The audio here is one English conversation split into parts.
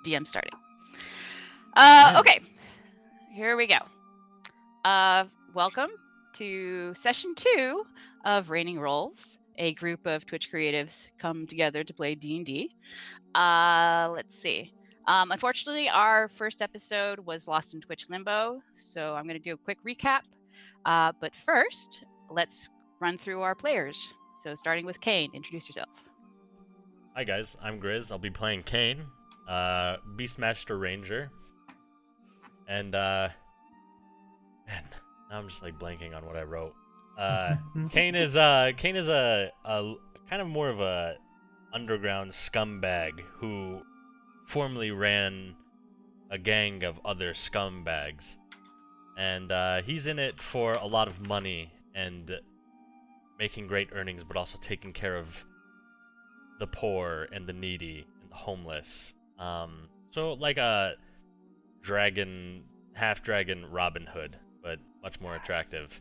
DM starting. Alright. Okay, here we go. Welcome to session 2 of Raining Rolls. A group of Twitch creatives come together to play D&D. Let's see. Unfortunately, our first episode was lost in Twitch limbo, so I'm going to do a quick recap. But first, let's run through our players. So starting with Kane, introduce yourself. Hi guys, I'm Grizz. I'll be playing Kane, Beastmaster Ranger, and man, now I'm just like blanking on what I wrote. Kane is a kind of more of a underground scumbag who formerly ran a gang of other scumbags, and he's in it for a lot of money and making great earnings, but also taking care of the poor and the needy and the homeless. So like a dragon, half dragon Robin Hood, but much more attractive.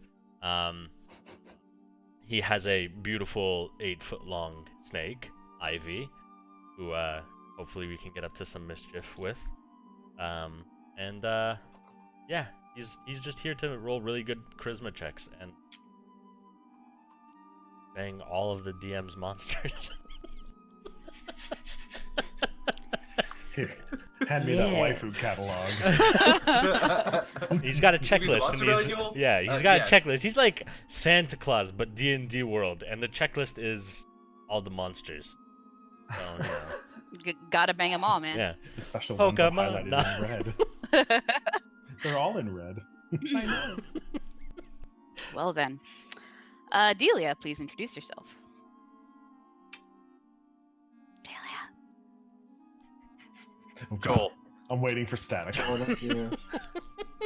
He has a beautiful 8-foot-long snake, Ivy, who hopefully we can get up to some mischief with. Yeah, he's just here to roll really good charisma checks and bang all of the DM's monsters. Here, hand me that waifu catalog. He's got a You mean the checklist. monster manual? Yeah, he's got Yes. a checklist. He's like Santa Claus, but D&D world, and the checklist is all the monsters. So, you know. Gotta bang them all, man. Yeah. The special ones are Pokemon. highlighted in red. They're all in red. I know. Well then. Delia, please introduce yourself. Delia. Oh, God. Joel. I'm waiting for static. Oh, that's you.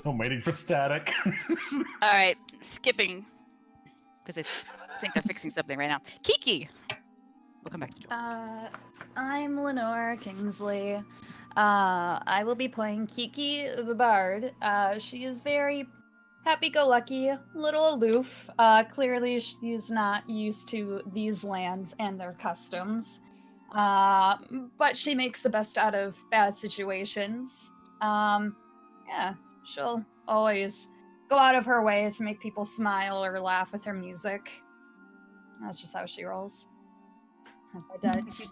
I'm waiting for static. All right, skipping because I think they're fixing something right now. Kiki. We'll come back to Joel. I'm Lenore Kingsley. I will be playing Kiki the Bard. She is very happy-go-lucky, a little aloof. Clearly, she's not used to these lands and their customs. But she makes the best out of bad situations. Yeah, she'll always go out of her way to make people smile or laugh with her music. That's just how she rolls. I Dutch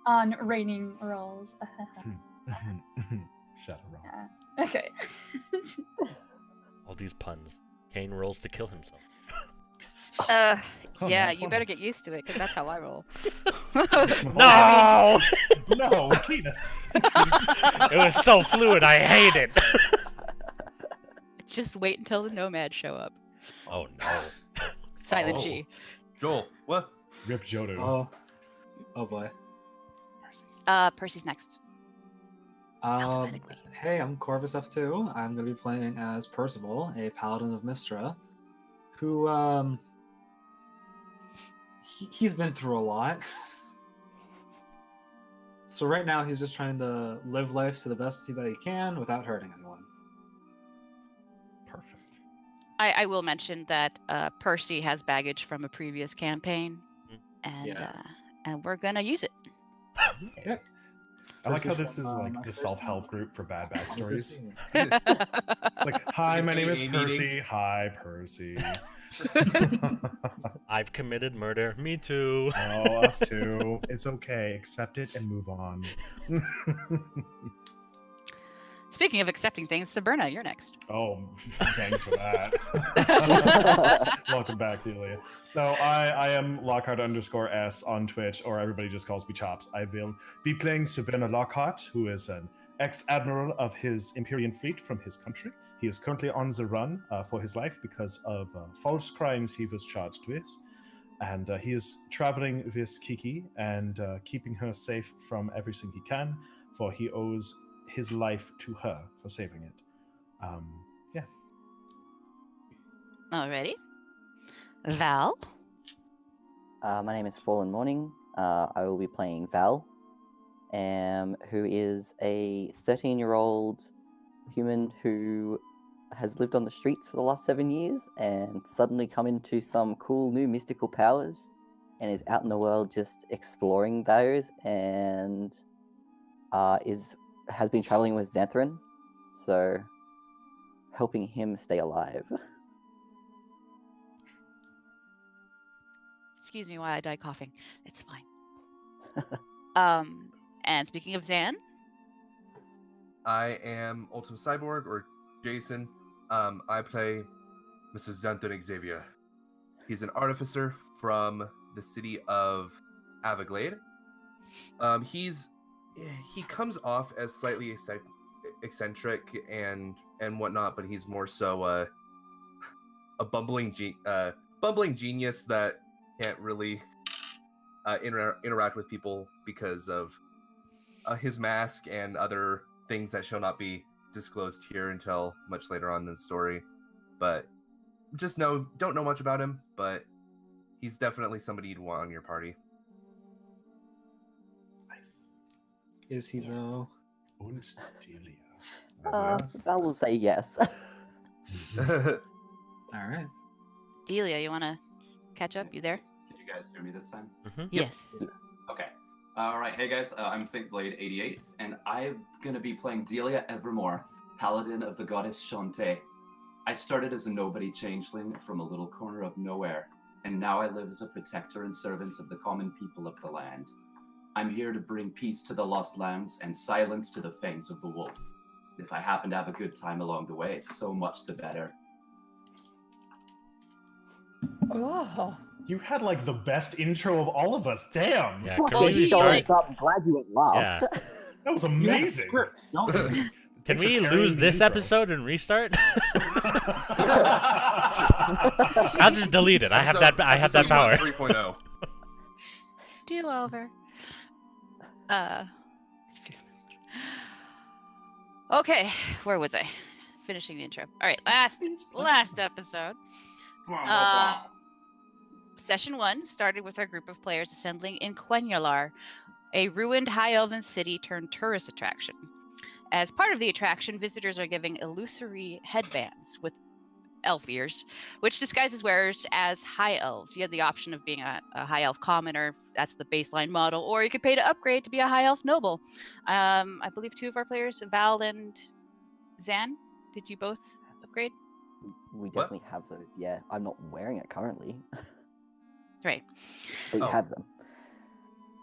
on raining rolls. Shadow roll. Yeah. Okay. All these puns. Kane rolls to kill himself. Oh, Yeah, that's you one. better get used to it because that's how I roll. No! No, Kina. It was so fluid. I hate it. Just wait until the nomads show up. Oh no. Silent Oh. G. Joel, what? Rip Jodo. Oh boy. Percy's next. Alphabetically. Hey, I'm Corvus F2. I'm going to be playing as Percival, a paladin of Mystra, who he's been through a lot. So right now he's just trying to live life to the best that he can without hurting anyone. Perfect. I will mention that Percy has baggage from a previous campaign, and Yeah. and we're gonna use it. Yep. I like how Percy this from, is like my the first self-help one. group for bad backstories. That's It's like, hi, my name is AA Percy. meeting. Hi, Percy. I've committed murder. Me too. Oh, us too. It's okay. Accept it and move on. Speaking of accepting things, Sabrina, you're next. Oh, thanks for that. Welcome back, Delia. So I am Lockhart_S on Twitch, or everybody just calls me Chops. I will be playing Sabrina Lockhart, who is an ex-admiral of his Imperial fleet from his country. He is currently on the run for his life because of false crimes he was charged with. And he is traveling with Kiki and keeping her safe from everything he can, for he owes his life to her for saving it. Yeah. Alrighty. Val. My name is Fallen Morning. I will be playing Val, who is a 13-year-old human who has lived on the streets for the last 7 years and suddenly come into some cool new mystical powers and is out in the world just exploring those and is has been traveling with Xanthrin, so helping him stay alive. Excuse me while I die coughing. It's fine. And speaking of Zan, I am Ultimate Cyborg, or Jason. I play Mr. Xanthrin Xavier. He's an artificer from the city of Avaglade. He comes off as slightly eccentric and whatnot, but he's more so a bumbling genius that can't really interact with people because of his mask and other things that shall not be disclosed here until much later on in the story. But just don't know much about him, but he's definitely somebody you'd want on your party. Nice. Is he though? Und Delia. Val will say yes. All right. Delia, you want to catch up? You there? Can you guys hear me this time? Yes. Okay. All right. Hey guys, I'm Saint Blade 88, and I'm gonna be playing Delia Evermore, paladin of the goddess Shantae. I started as a nobody changeling from a little corner of nowhere, and now I live as a protector and servant of the common people of the land. I'm here to bring peace to the lost lambs and silence to the fangs of the wolf. If I happen to have a good time along the way, so much the better. Oh. You had like the best intro of all of us. Damn. Yeah, What can Well, we you show start? us up? I'm glad you went last. Yeah. That was You have a amazing. script, don't you? Can Thanks for we carrying lose the this intro. episode and restart? I'll just delete it. I have that power. 3.0. Do over. Okay, where was I? Finishing the intro. All right, last episode. Session 1 started with our group of players assembling in Quenyalar, a ruined high elven city turned tourist attraction. As part of the attraction, visitors are given illusory headbands with elf ears, which disguises wearers as high elves. You have the option of being a high elf commoner, that's the baseline model, or you could pay to upgrade to be a high elf noble. I believe 2 of our players, Val and Zan, did you both upgrade? We definitely have those. Yeah, I'm not wearing it currently, Right. but we Oh. have them.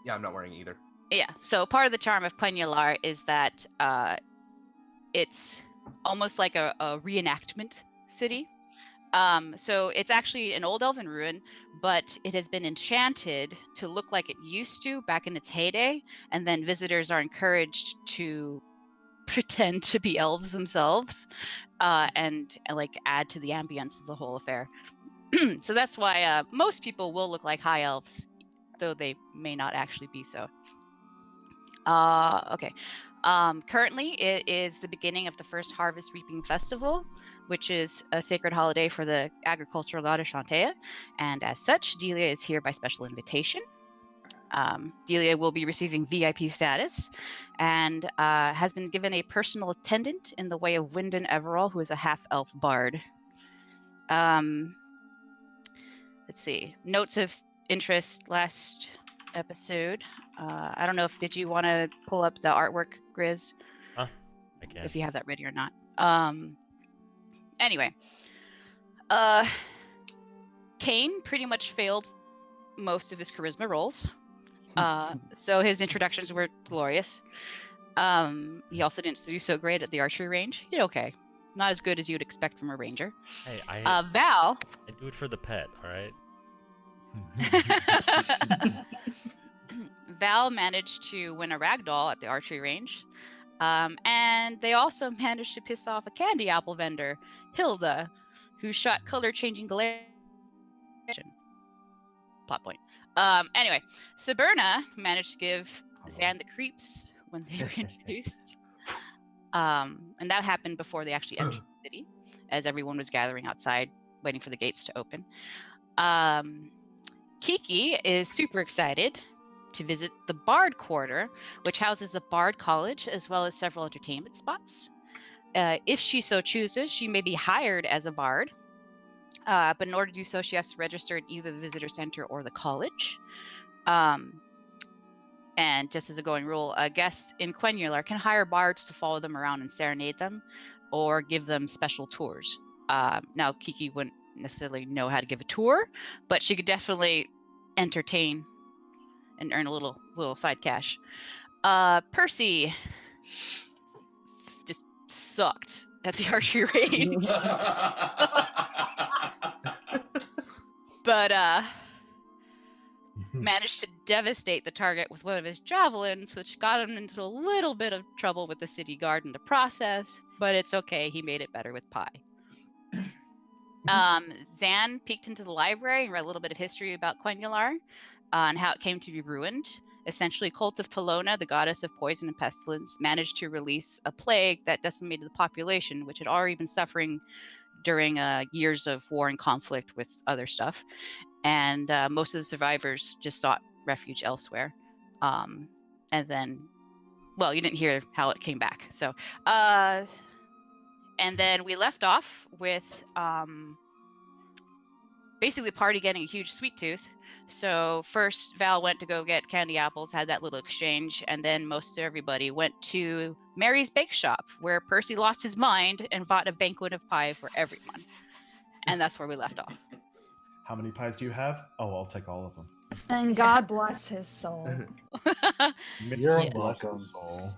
Yeah, I'm not wearing it either. Yeah, so part of the charm of Quenyalar is that it's almost like a reenactment city. So it's actually an old elven ruin, but it has been enchanted to look like it used to back in its heyday, and then visitors are encouraged to pretend to be elves themselves, and like add to the ambience of the whole affair. So that's why most people will look like high elves, though they may not actually be so. Okay. Currently, it is the beginning of the first Harvest Reaping Festival, which is a sacred holiday for the agricultural goddess Shantae, and as such, Delia is here by special invitation. Delia will be receiving VIP status, and has been given a personal attendant in the way of Wyndon Everall, who is a half-elf bard. Let's see. Notes of interest last episode. I don't know did you want to pull up the artwork, Grizz? I can. If you have that ready or not. Anyway. Kane pretty much failed most of his charisma rolls. So his introductions were glorious. He also didn't do so great at the archery range. He did okay. Not as good as you'd expect from a ranger. Hey, Val. I do it for the pet, all right? Val managed to win a ragdoll at the archery range. And they also managed to piss off a candy apple vendor, Hilda, who shot color-changing glare. Plot point. Anyway, Saberna managed to give Zan the creeps when they were introduced. And that happened before they actually entered the city, as everyone was gathering outside, waiting for the gates to open. Kiki is super excited to visit the Bard Quarter, which houses the Bard College, as well as several entertainment spots. If she so chooses, she may be hired as a bard. But in order to do so, she has to register at either the visitor center or the college. And just as a going rule, guests in Quenular can hire bards to follow them around and serenade them, or give them special tours. Now, Kiki wouldn't necessarily know how to give a tour, but she could definitely entertain and earn a little side cash. Percy just sucked at the archery range, but managed to devastate the target with one of his javelins, which got him into a little bit of trouble with the city guard in the process, but it's okay, he made it better with pie. Zan peeked into the library and read a little bit of history about Quenular and how it came to be ruined. Essentially, cult of Tolona, the goddess of poison and pestilence, managed to release a plague that decimated the population, which had already been suffering during years of war and conflict with other stuff. And most of the survivors just sought refuge elsewhere. And then, well, you didn't hear how it came back. So, and then we left off with basically the party getting a huge sweet tooth. So first Val went to go get candy apples, had that little exchange, and then most everybody went to Mary's Bake Shop, where Percy lost his mind and bought a banquet of pie for everyone. And that's where we left off. How many pies do you have? Oh, I'll take all of them. And God bless his soul. May You're he bless welcome. his soul.